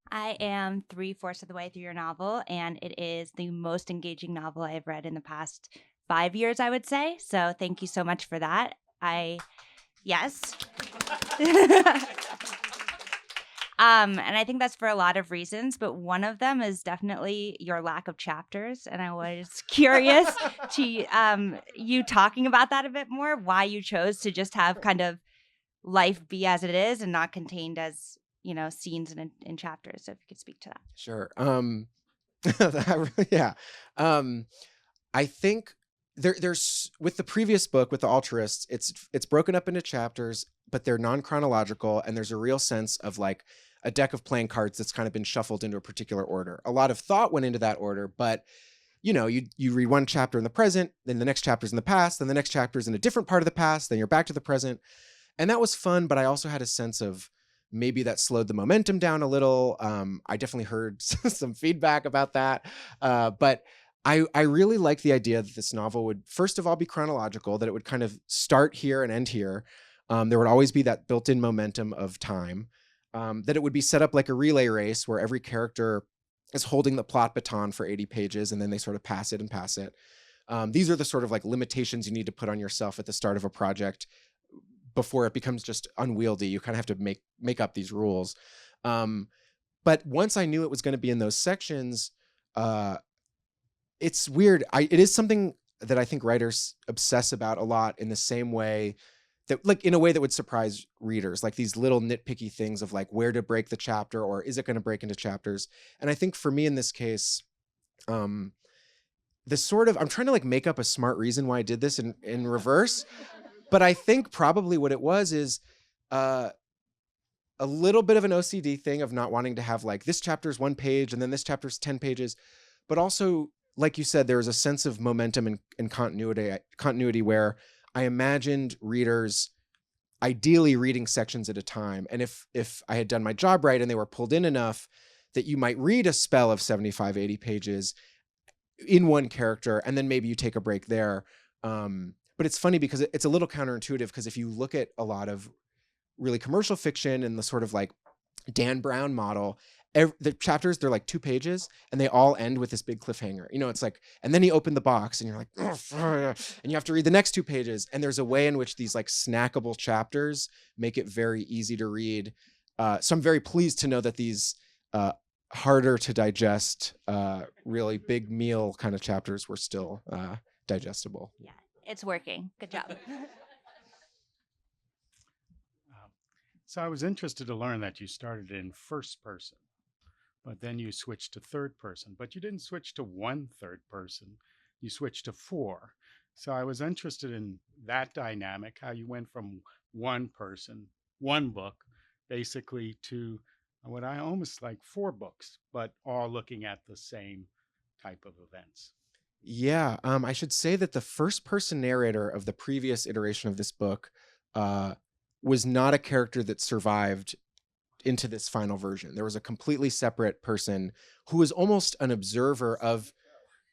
I am 3/4 of the way through your novel, and it is the most engaging novel I have read in the past 5 years, I would say. So thank you so much for that. Yes. And I think that's for a lot of reasons, but one of them is definitely your lack of chapters. And I was curious to you talking about that a bit more, why you chose to just have kind of life be as it is and not contained as, scenes in chapters. So if you could speak to that. Sure. Yeah. I think there's with the previous book, with The Altruists, it's broken up into chapters, but they're non-chronological, and there's a real sense of like a deck of playing cards that's kind of been shuffled into a particular order. A lot of thought went into that order, but you read one chapter in the present, then the next chapter's in the past, then the next chapter's in a different part of the past, then you're back to the present. And that was fun, but I also had a sense of maybe that slowed the momentum down a little. I definitely heard some feedback about that. But I really like the idea that this novel would, first of all, be chronological, that it would kind of start here and end here. There would always be that built-in momentum of time, that it would be set up like a relay race where every character is holding the plot baton for 80 pages and then they sort of pass it. These are the sort of like limitations you need to put on yourself at the start of a project before it becomes just unwieldy. You kind of have to make up these rules. But once I knew it was going to be in those sections, it's weird. It is something that I think writers obsess about a lot, in the same way that, like, in a way that would surprise readers, like these little nitpicky things of like where to break the chapter, or is it going to break into chapters? And I think for me in this case, I'm trying to like make up a smart reason why I did this in reverse. But I think probably what it was is a little bit of an OCD thing of not wanting to have like this chapter's 1 page and then this chapter's 10 pages. But also, like you said, there was a sense of momentum and continuity where I imagined readers ideally reading sections at a time. And if I had done my job right and they were pulled in enough, that you might read a spell of 75, 80 pages in one character, and then maybe you take a break there. But it's funny because it's a little counterintuitive, because if you look at a lot of really commercial fiction and the sort of like Dan Brown model, the chapters, they're like 2 pages and they all end with this big cliffhanger. It's like, and then you open the box and you're like, and you have to read the next 2 pages. And there's a way in which these like snackable chapters make it very easy to read. So I'm very pleased to know that these harder to digest, really big meal kind of chapters were still digestible. Yeah, it's working. Good job. So I was interested to learn that you started in first person, but then you switched to third person, but you didn't switch to one third person. You switched to four. So I was interested in that dynamic, how you went from one person, one book, basically to what I almost like 4 books, but all looking at the same type of events. Yeah, I should say that the first person narrator of the previous iteration of this book was not a character that survived into this final version. There was a completely separate person who was almost an observer of,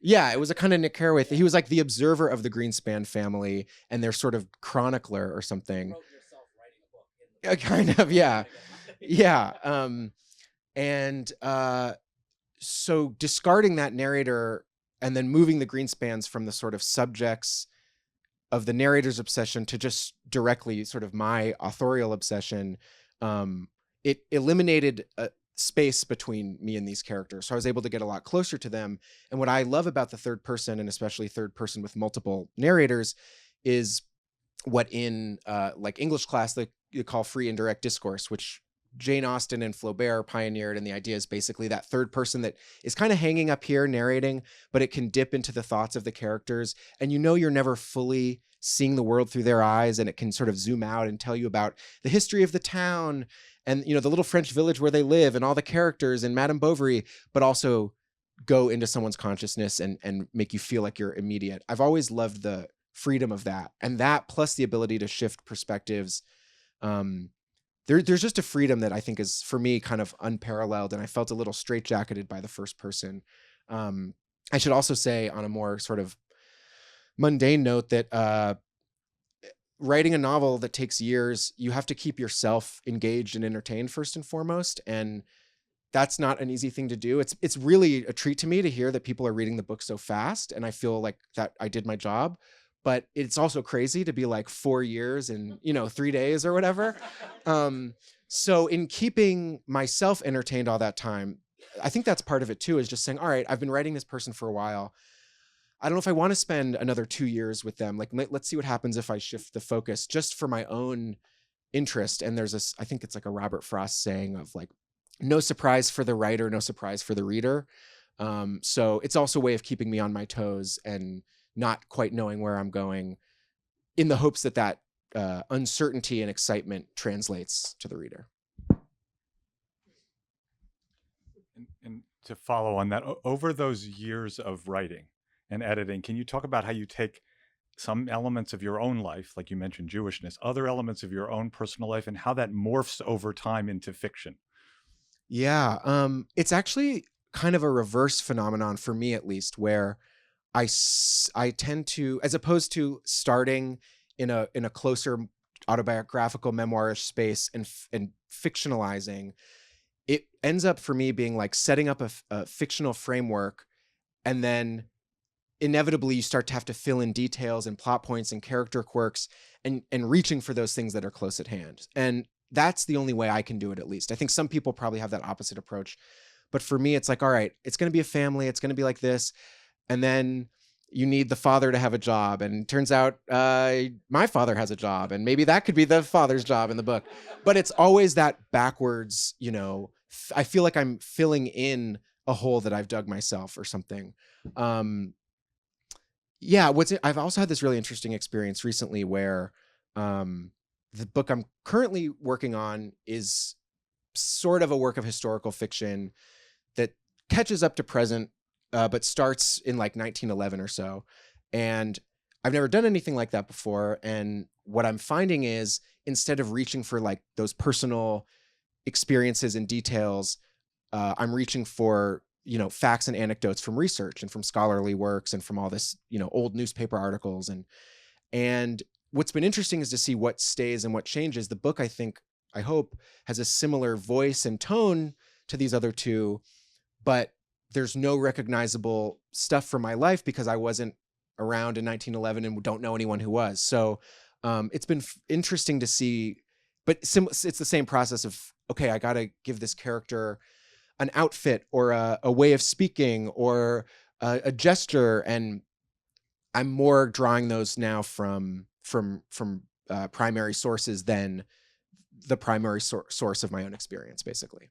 yeah, it was a kind of Nick Carraway thing. He was like the observer of the Greenspan family and their sort of chronicler or something. Kind of, yeah. Yeah. So discarding that narrator and then moving the Greenspans from the sort of subjects of the narrator's obsession to just directly sort of my authorial obsession, it eliminated a space between me and these characters. So I was able to get a lot closer to them. And what I love about the third person, and especially third person with multiple narrators, is what in like English class they call free and direct discourse, which Jane Austen and Flaubert pioneered. And the idea is basically that third person that is kind of hanging up here narrating, but it can dip into the thoughts of the characters. And you're never fully seeing the world through their eyes, and it can sort of zoom out and tell you about the history of the town and, the little French village where they live and all the characters and Madame Bovary, but also go into someone's consciousness and make you feel like you're immediate. I've always loved the freedom of that. And that plus the ability to shift perspectives, there's just a freedom that I think is, for me, kind of unparalleled. And I felt a little straitjacketed by the first person. I should also say, on a more sort of mundane note, that writing a novel that takes years, you have to keep yourself engaged and entertained first and foremost. And that's not an easy thing to do. It's really a treat to me to hear that people are reading the book so fast. And I feel like that I did my job. But it's also crazy to be like 4 years and, 3 days or whatever. So in keeping myself entertained all that time, I think that's part of it too, is just saying, all right, I've been writing this person for a while. I don't know if I want to spend another 2 years with them. Like, let's see what happens if I shift the focus just for my own interest. And there's this, I think it's like a Robert Frost saying of like, no surprise for the writer, no surprise for the reader. So it's also a way of keeping me on my toes and not quite knowing where I'm going, in the hopes that uncertainty and excitement translates to the reader. And to follow on that, over those years of writing and editing, can you talk about how you take some elements of your own life, like you mentioned Jewishness, other elements of your own personal life, and how that morphs over time into fiction? Yeah, it's actually kind of a reverse phenomenon for me, at least, where I tend to, as opposed to starting in a closer autobiographical memoirish space and fictionalizing, it ends up for me being like setting up a fictional framework, and then inevitably you start to have to fill in details and plot points and character quirks and reaching for those things that are close at hand. And that's the only way I can do it, at least. I think some people probably have that opposite approach. But for me, it's like, all right, it's going to be a family. It's going to be like this. And then you need the father to have a job. And it turns out my father has a job. And maybe that could be the father's job in the book. But it's always that backwards, I feel like I'm filling in a hole that I've dug myself or something. I've also had this really interesting experience recently where the book I'm currently working on is sort of a work of historical fiction that catches up to present, but starts in like 1911 or so. And I've never done anything like that before. And what I'm finding is, instead of reaching for like those personal experiences and details, I'm reaching for, facts and anecdotes from research and from scholarly works and from all this, old newspaper articles. And what's been interesting is to see what stays and what changes. The book, I hope, has a similar voice and tone to these other two, but there's no recognizable stuff from my life because I wasn't around in 1911 and don't know anyone who was. So it's been interesting to see, but it's the same process of, okay, I got to give this character an outfit or a way of speaking or a gesture, and I'm more drawing those now from primary sources than the primary source of my own experience, basically.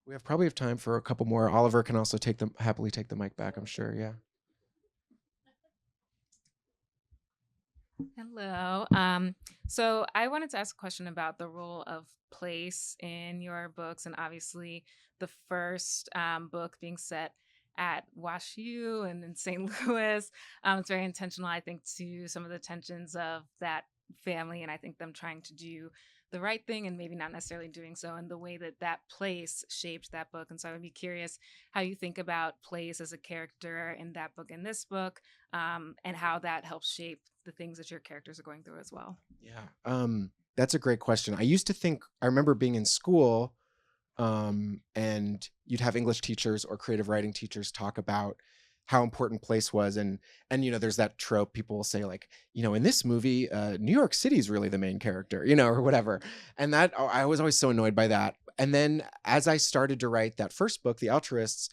We probably have time for a couple more. Oliver can also happily take the mic back, I'm sure. Yeah. Hello. So I wanted to ask a question about the role of place in your books, and obviously the first book being set at Wash U and in St. Louis. It's very intentional, I think, to some of the tensions of that family, and I think them trying to do the right thing and maybe not necessarily doing so, and the way that that place shaped that book. And so I would be curious how you think about place as a character in that book and this book, and how that helps shape the things that your characters are going through as well. Yeah, that's a great question. I remember being in school, and you'd have English teachers or creative writing teachers talk about how important place was. And there's that trope people will say, like, in this movie, New York City is really the main character, or whatever. And that, I was always so annoyed by that. And then as I started to write that first book, The Altruists,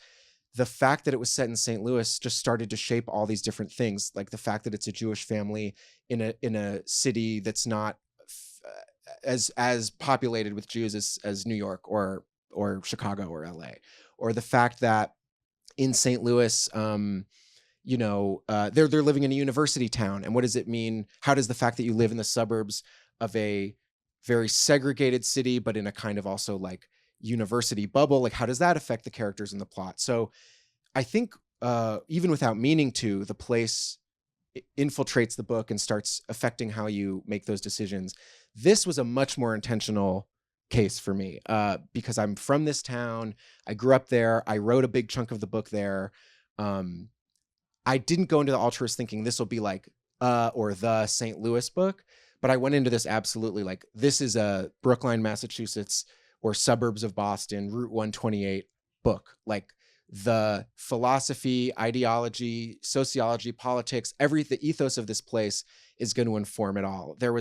the fact that it was set in St. Louis just started to shape all these different things, like the fact that it's a Jewish family in a city that's not as populated with Jews as New York or Chicago or LA, or the fact that in St. Louis, they're living in a university town. And what does it mean? How does the fact that you live in the suburbs of a very segregated city, but in a kind of also like university bubble, like how does that affect the characters in the plot? So I think even without meaning to, the place infiltrates the book and starts affecting how you make those decisions. This was a much more intentional case for me, because I'm from this town. I grew up there. I wrote a big chunk of the book there. I didn't go into The Altruist thinking this will be like or the St. Louis book, but I went into this absolutely like, this is a Brookline, Massachusetts, or suburbs of Boston, Route 128 book. Like the philosophy, ideology, sociology, politics, the ethos of this place is going to inform it all. There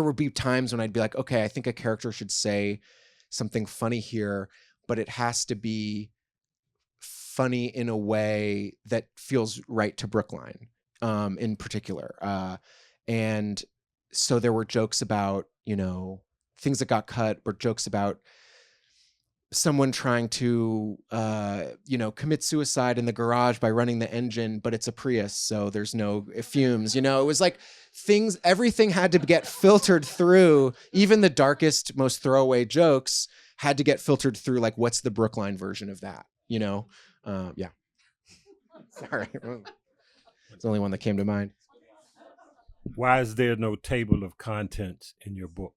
would be times when I'd be like, okay, I think a character should say something funny here, but it has to be funny in a way that feels right to Brookline, in particular. And so there were jokes about, things that got cut, or jokes about someone trying to, commit suicide in the garage by running the engine, but it's a Prius, so there's no fumes. It was like everything had to get filtered through. Even the darkest, most throwaway jokes had to get filtered through. Like, what's the Brookline version of that? Yeah. Sorry, it's the only one that came to mind. Why is there no table of contents in your book?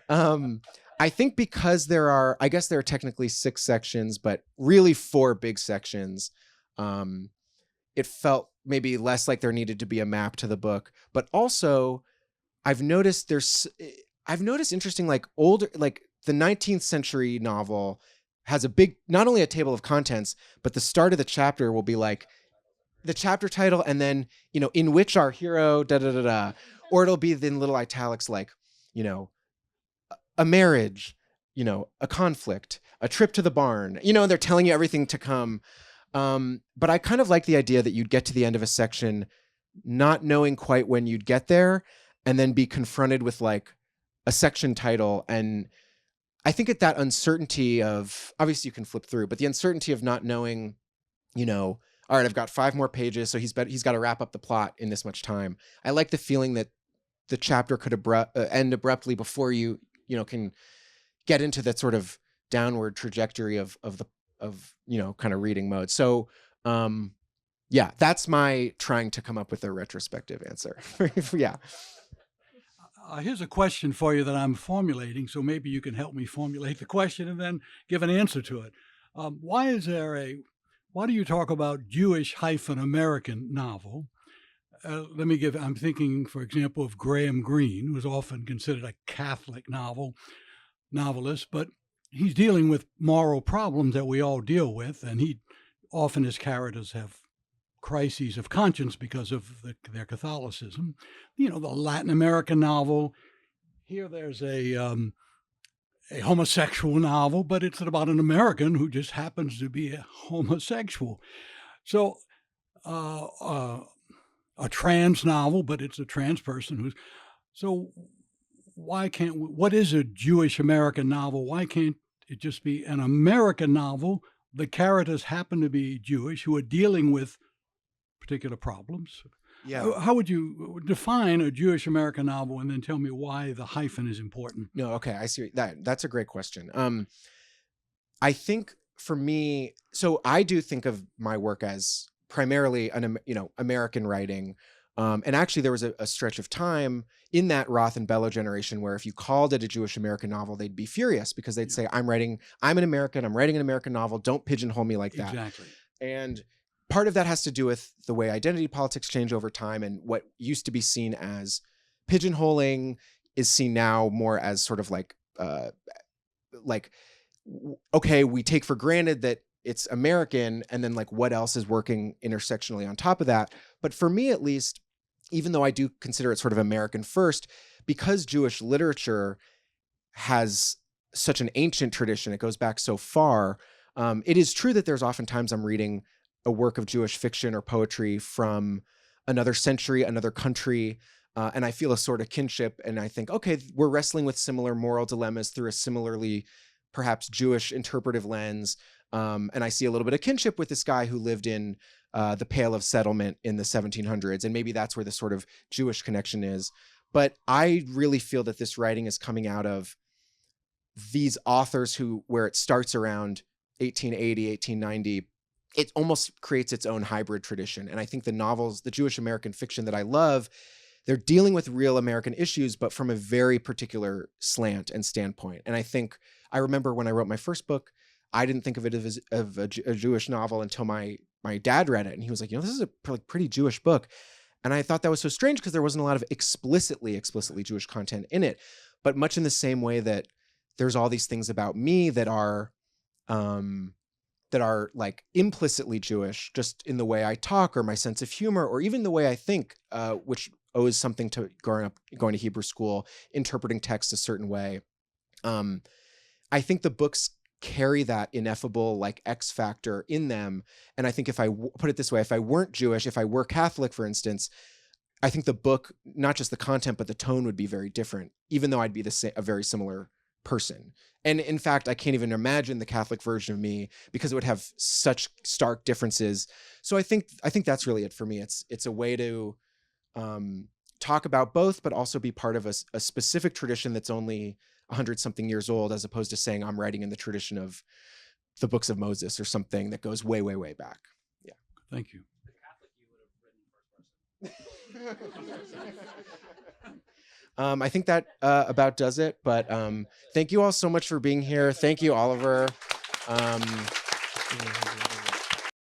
I think because there are technically 6 sections, but really 4 big sections. It felt maybe less like there needed to be a map to the book, but also I've noticed interesting, like the 19th century novel has not only a table of contents, but the start of the chapter will be like the chapter title, and then, in which our hero, da da da da, or it'll be in little italics like, a marriage, a conflict, a trip to the barn, they're telling you everything to come. But I kind of like the idea that you'd get to the end of a section not knowing quite when you'd get there, and then be confronted with like a section title. And I think that uncertainty of, obviously you can flip through, but the uncertainty of not knowing, all right, I've got 5 more pages, so he's got to wrap up the plot in this much time. I like the feeling that the chapter could end abruptly before you can get into that sort of downward trajectory of kind of reading mode. So yeah, that's my trying to come up with a retrospective answer. Yeah. Here's a question for you that I'm formulating, so maybe you can help me formulate the question and then give an answer to it. Why do you talk about Jewish-American novel? I'm thinking, for example, of Graham Greene, who is often considered a Catholic novelist, but he's dealing with moral problems that we all deal with, and often his characters have crises of conscience because of their Catholicism. The Latin American novel. Here there's a homosexual novel, but it's about an American who just happens to be a homosexual. So a trans novel, but it's a trans person who's. So why can't what is a Jewish American novel? Why can't it just be an American novel? The characters happen to be Jewish who are dealing with particular problems. Yeah. How would you define a Jewish American novel, and then tell me why the hyphen is important? No, okay, I see that. That's a great question. I think for me, so I do think of my work as primarily American writing. And actually, there was a stretch of time in that Roth and Bellow generation where if you called it a Jewish American novel, they'd be furious because they'd say, I'm an American, I'm writing an American novel. Don't pigeonhole me like that. Exactly. And part of that has to do with the way identity politics change over time, and what used to be seen as pigeonholing is seen now more as sort of okay, we take for granted that it's American, and then what else is working intersectionally on top of that. But for me, at least, even though I do consider it sort of American first, because Jewish literature has such an ancient tradition, it goes back so far, it is true that there's oftentimes I'm reading a work of Jewish fiction or poetry from another century, another country, and I feel a sort of kinship, and I think, okay, we're wrestling with similar moral dilemmas through a similarly perhaps Jewish interpretive lens, and I see a little bit of kinship with this guy who lived in the Pale of Settlement in the 1700s, and maybe that's where the sort of Jewish connection is. But I really feel that this writing is coming out of these authors where it starts around 1880, 1890, it almost creates its own hybrid tradition. And I think the novels, the Jewish American fiction that I love, they're dealing with real American issues, but from a very particular slant and standpoint. And I remember when I wrote my first book, I didn't think of it as a Jewish novel until my dad read it. And he was like, this is a pretty Jewish book. And I thought that was so strange because there wasn't a lot of explicitly Jewish content in it. But much in the same way that there's all these things about me that are implicitly Jewish, just in the way I talk or my sense of humor, or even the way I think, which owes something to going to Hebrew school, interpreting text a certain way. I think the books carry that ineffable X factor in them. And I think if I put it this way, if I weren't Jewish, if I were Catholic, for instance, I think the book, not just the content, but the tone would be very different, even though I'd be a very similar person. And in fact, I can't even imagine the Catholic version of me because it would have such stark differences. So I think that's really it for me. It's a way to talk about both, but also be part of a specific tradition that's only 100-something years old, as opposed to saying I'm writing in the tradition of the books of Moses or something that goes way, way, way back. Yeah. Thank you. I think that about does it, but thank you all so much for being here. Thank you, Oliver.